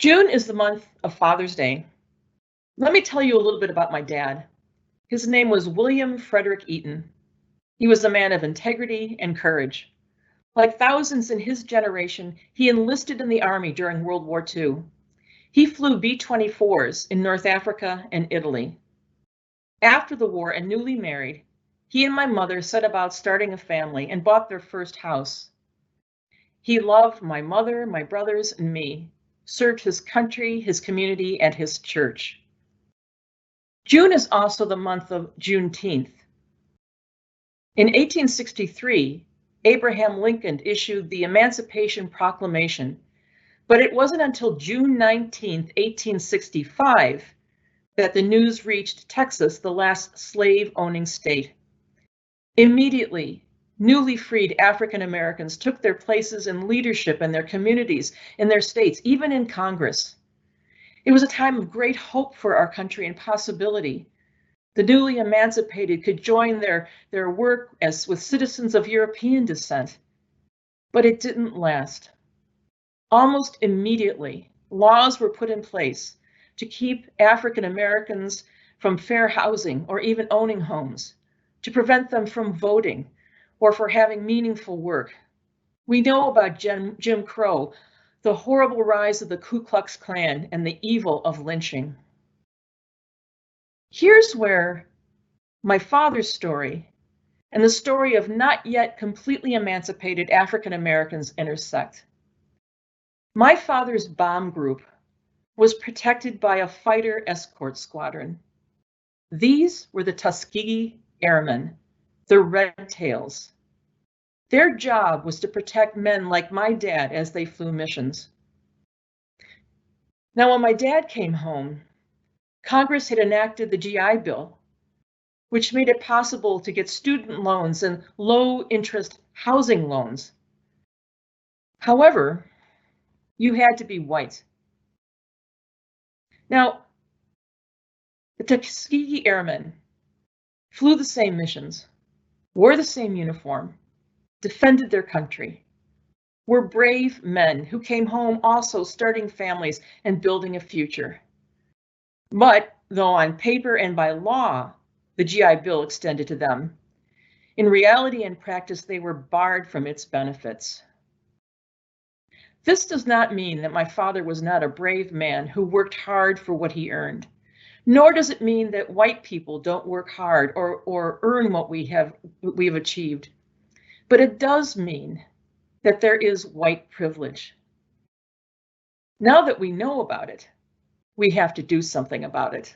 June is the month of Father's Day. Let me tell you a little bit about my dad. His name was William Frederick Eaton. He was a man of integrity and courage. Like thousands in his generation, he enlisted in the army during World War II. He flew B-24s in North Africa and Italy. After the war and newly married, he and my mother set about starting a family and bought their first house. He loved my mother, my brothers, and me, served his country, his community, and his church. June is also the month of Juneteenth. In 1863, Abraham Lincoln issued the Emancipation Proclamation, but it wasn't until June 19, 1865, that the news reached Texas, the last slave-owning state. Immediately, newly freed African Americans took their places in leadership in their communities, in their states, even in Congress. It was a time of great hope for our country and possibility. The newly emancipated could join their work as with citizens of European descent, but it didn't last. Almost immediately, laws were put in place to keep African Americans from fair housing or even owning homes, to prevent them from voting or for having meaningful work. We know about Jim Crow, the horrible rise of the Ku Klux Klan, and the evil of lynching. Here's where my father's story and the story of not yet completely emancipated African Americans intersect. My father's bomb group was protected by a fighter escort squadron. These were the Tuskegee Airmen, the Red Tails. Their job was to protect men like my dad as they flew missions. Now, when my dad came home, Congress had enacted the GI Bill, which made it possible to get student loans and low-interest housing loans. However, you had to be white. Now, the Tuskegee Airmen flew the same missions, wore the same uniform, defended their country, were brave men who came home also starting families and building a future. But though on paper and by law, the GI Bill extended to them, in reality and practice, they were barred from its benefits. This does not mean that my father was not a brave man who worked hard for what he earned, nor does it mean that white people don't work hard or earn what we have achieved. But it does mean that there is white privilege. Now that we know about it, we have to do something about it.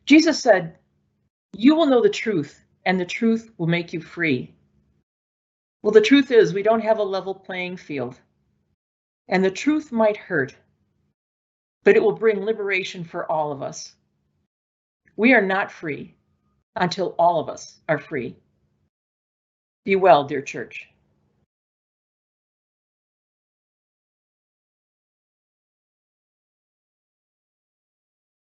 Jesus said, "You will know the truth, and the truth will make you free." Well, the truth is we don't have a level playing field, and the truth might hurt, but it will bring liberation for all of us. We are not free until all of us are free. Be well, dear church.